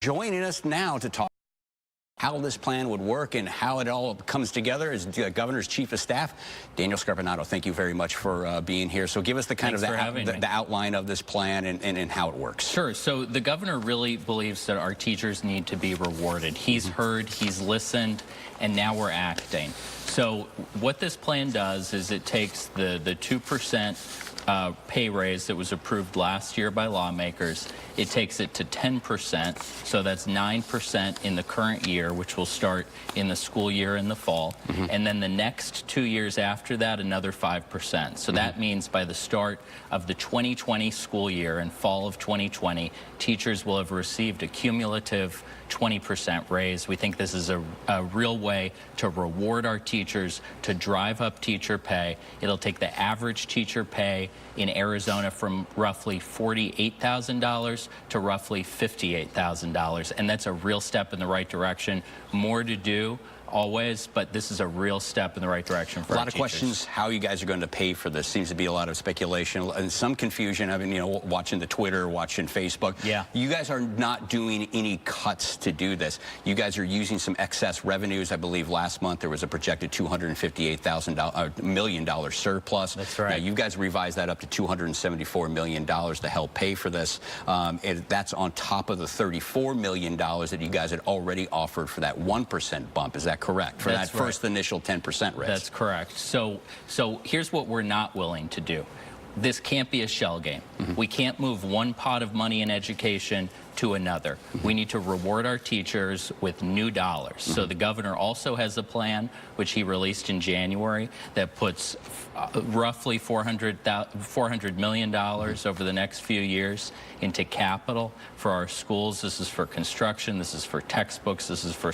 Joining us now to talk how this plan would work and how it all comes together is the Governor's Chief of Staff, Daniel Scarpinato. Thank you very much for being here. So give us the kind of the outline of this plan and how it works. Sure. So the governor really believes that our teachers need to be rewarded. He's heard, he's listened, and now we're acting. So what this plan does is it takes the 2% pay raise that was approved last year by lawmakers. It takes it to 10%, so that's 9% in the current year, which will start in the school year in the fall. And then the next 2 years after that, another 5%. So that means by the start of the 2020 school year and fall of 2020, teachers will have received a cumulative 20% raise. We think this is a real way to reward our teachers, to drive up teacher pay. It'll take the average teacher pay in Arizona from roughly $48,000 to roughly $58,000. And that's a real step in the right direction. More to do always, but this is a real step in the right direction for a our lot of teachers. Questions how you guys are going to pay for this. Seems to be a lot of speculation and some confusion. I mean, you know, watching the Twitter, watching Facebook. Yeah. You guys are not doing any cuts to do this. You guys are using some excess revenues. I believe last month there was a projected $258 million surplus. That's right. Now you guys revised that up to $274 million to help pay for this. And that's on top of the $34 million that you guys had already offered for that 1% bump. Is that correct? For that first initial 10% raise. That's correct. So here's what we're not willing to do. This can't be a shell game. We can't move one pot of money in education to another. We need to reward our teachers with new dollars. So the governor also has a plan, which he released in January, that puts roughly $400 million over the next few years into capital for our schools. This is for construction. This is for textbooks. This is for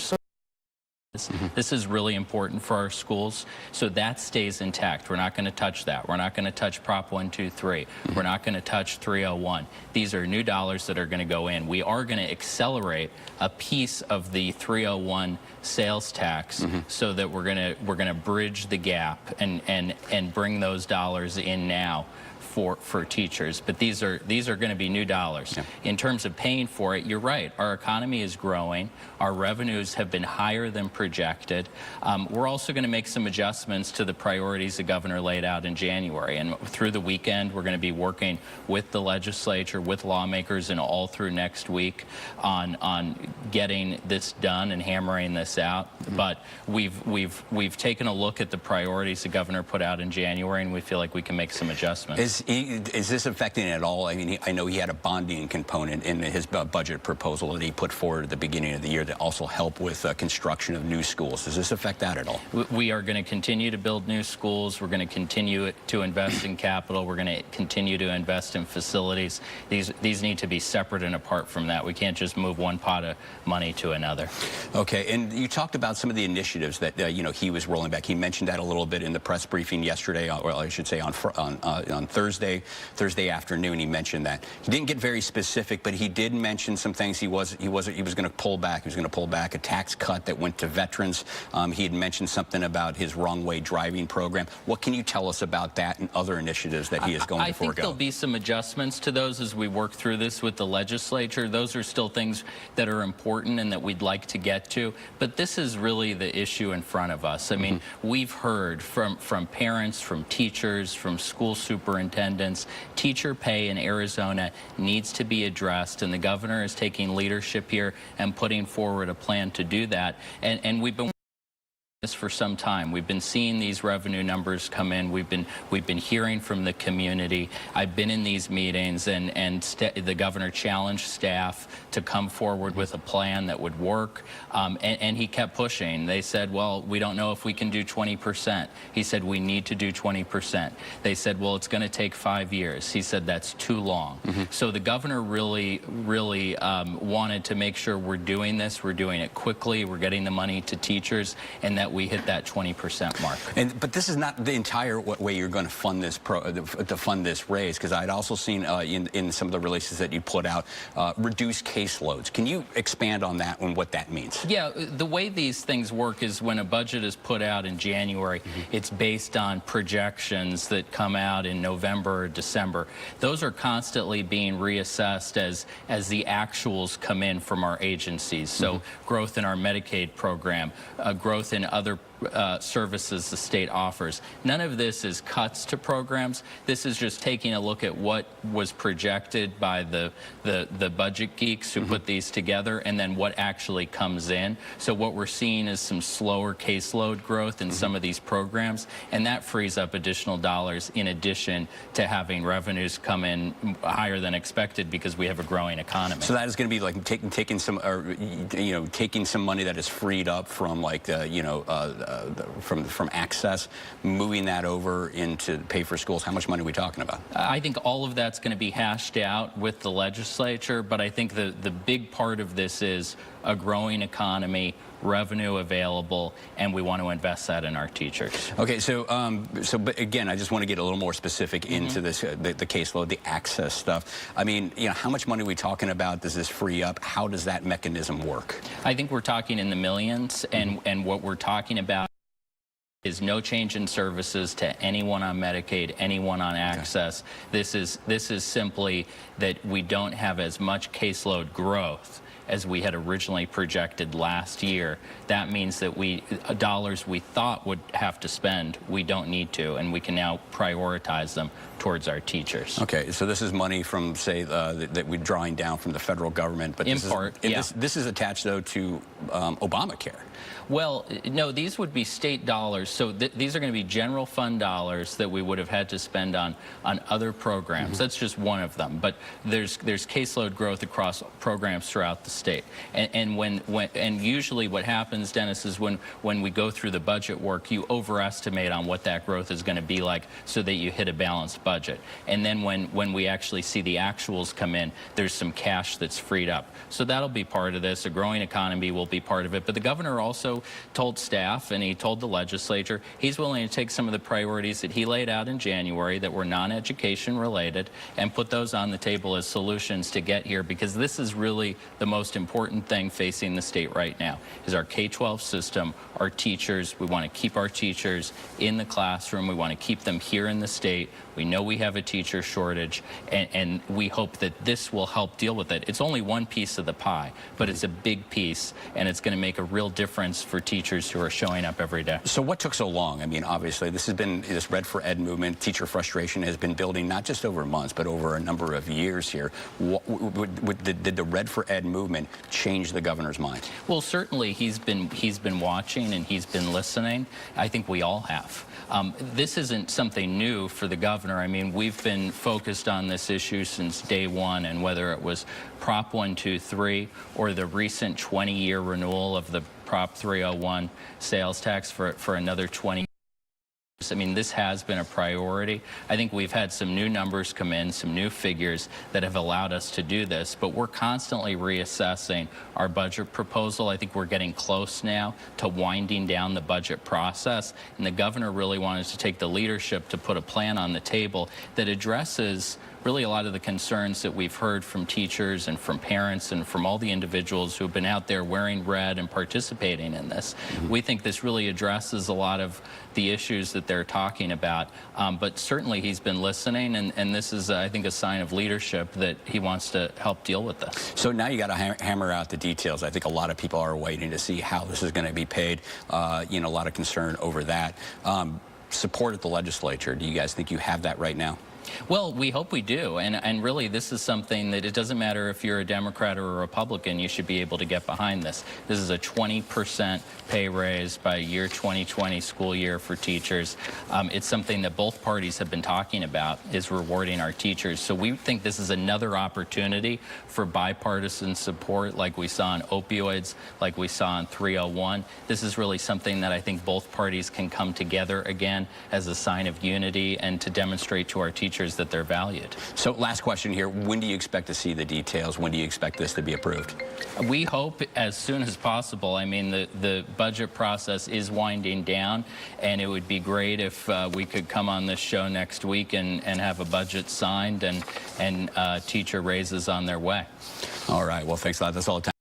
This is really important for our schools, so that stays intact. We're not going to touch that. We're not going to touch Prop 123. We're not going to touch 301. These are new dollars that are going to go in. We are going to accelerate a piece of the 301 sales tax so that we're going to bridge the gap and bring those dollars in now for teachers, but these are going to be new dollars. In terms of paying for it, you're right. Our economy is growing. Our revenues have been higher than projected. We're also going to make some adjustments to the priorities the governor laid out in January. And through the weekend, we're going to be working with the legislature, with lawmakers, and all through next week on getting this done and hammering this out. But we've taken a look at the priorities the governor put out in January, and we feel like we can make some adjustments. Is this affecting it at all? I mean, I know he had a bonding component in his budget proposal that he put forward at the beginning of the year to also help with construction of new schools. Does this affect that at all? We are going to continue to build new schools. We're going to continue to invest in capital. We're going to continue to invest in facilities. These need to be separate and apart from that. We can't just move one pot of money to another. Okay, and you talked about some of the initiatives that you know, he was rolling back. He mentioned that a little bit in the press briefing yesterday, or I should say on Thursday afternoon. He mentioned that. He didn't get very specific, but he did mention some things he was going to pull back. He was going to pull back a tax cut that went to veterans. He had mentioned something about his wrong way driving program. What can you tell us about that and other initiatives that he is going to forego? I think there'll be some adjustments to those as we work through this with the legislature. Those are still things that are important and that we'd like to get to, but this is really the issue in front of us. I mean, we've heard from parents, from teachers, from school superintendents, teacher pay in Arizona needs to be addressed, and the governor is taking leadership here and putting forward a plan to do that. And we've been this for some time. We've been seeing these revenue numbers come in. We've been hearing from the community. I've been in these meetings, and the governor challenged staff to come forward with a plan that would work, and he kept pushing. They said, well, we don't know if we can do 20%. He said, we need to do 20%. They said, well, it's going to take 5 years. He said, that's too long. So the governor really wanted to make sure we're doing this, we're doing it quickly, we're getting the money to teachers, and that we hit that 20% mark. But this is not the entire way you're going to fund this raise, because I'd also seen in some of the releases that you put out reduced caseloads. Can you expand on that and what that means? Yeah, the way these things work is when a budget is put out in January, it's based on projections that come out in November or December. Those are constantly being reassessed as the actuals come in from our agencies. So growth in our Medicaid program, growth in other services the state offers. None of this is cuts to programs. This is just taking a look at what was projected by the budget geeks who put these together, and then what actually comes in. So what we're seeing is some slower caseload growth in some of these programs, and that frees up additional dollars in addition to having revenues come in higher than expected because we have a growing economy. So that is going to be like taking some, taking some money that is freed up from like from access, moving that over into pay for schools. How much money are we talking about? I think all of that's going to be hashed out with the legislature, but I think the big part of this is a growing economy, revenue available, and we want to invest that in our teachers. Okay, but again, I just want to get a little more specific into this, the caseload, the access stuff. I mean, how much money are we talking about? Does this free up? How does that mechanism work? I think we're talking in the millions, and what we're talking about is no change in services to anyone on Medicaid, anyone on access. Okay. This is simply that we don't have as much caseload growth as we had originally projected last year. That means that dollars we thought would have to spend, we don't need to, and we can now prioritize them towards our teachers. Okay, so this is money from, say, that we're drawing down from the federal government, but this is attached, though, to Obamacare. Well, no, these would be state dollars. So these are going to be general fund dollars that we would have had to spend on other programs. That's just one of them. But there's caseload growth across programs throughout the state. And usually what happens, Dennis, is when we go through the budget work, you overestimate on what that growth is going to be like so that you hit a balanced budget. And then when we actually see the actuals come in, there's some cash that's freed up. So that'll be part of this. A growing economy will be part of it. But the governor also told staff, and he told the legislature, he's willing to take some of the priorities that he laid out in January that were non-education related and put those on the table as solutions to get here, because this is really the most important thing facing the state right now, is our K-12 system, our teachers. We want to keep our teachers in the classroom. We want to keep them here in the state. We know we have a teacher shortage, and we hope that this will help deal with it. It's only one piece of the pie, but it's a big piece, and it's going to make a real difference for teachers who are showing up every day. So what took so long? I mean, obviously, this Red for Ed movement, teacher frustration has been building not just over months, but over a number of years here. Did the Red for Ed movement change the governor's mind? Well, certainly he's been watching and he's been listening. I think we all have. This isn't something new for the governor. I mean, we've been focused on this issue since day one, and whether it was Prop 123 or the recent 20-year renewal of the Prop 301 sales tax for another 20 years. I mean, this has been a priority. I think we've had some new numbers come in, some new figures that have allowed us to do this, but we're constantly reassessing our budget proposal. I think we're getting close now to winding down the budget process, and the governor really wanted to take the leadership to put a plan on the table that addresses really a lot of the concerns that we've heard from teachers and from parents and from all the individuals who've been out there wearing red and participating in this. We think this really addresses a lot of the issues that they're talking about, but certainly he's been listening, and this is, I think, a sign of leadership that he wants to help deal with this. So now you got to hammer out the details. I think a lot of people are waiting to see how this is going to be paid. A lot of concern over that. Support at the legislature. Do you guys think you have that right now? Well, we hope we do, and really this is something that it doesn't matter if you're a Democrat or a Republican, you should be able to get behind this. This is a 20% pay raise by year 2020 school year for teachers. It's something that both parties have been talking about, is rewarding our teachers. So we think this is another opportunity for bipartisan support, like we saw in opioids, like we saw in 301. This is really something that I think both parties can come together again as a sign of unity and to demonstrate to our teachers teachers that they're valued. So last question here. When do you expect to see the details? When do you expect this to be approved? We hope as soon as possible. I mean, the budget process is winding down, and it would be great if we could come on this show next week and have a budget signed and teacher raises on their way. All right. Well, thanks a lot. That's all the time.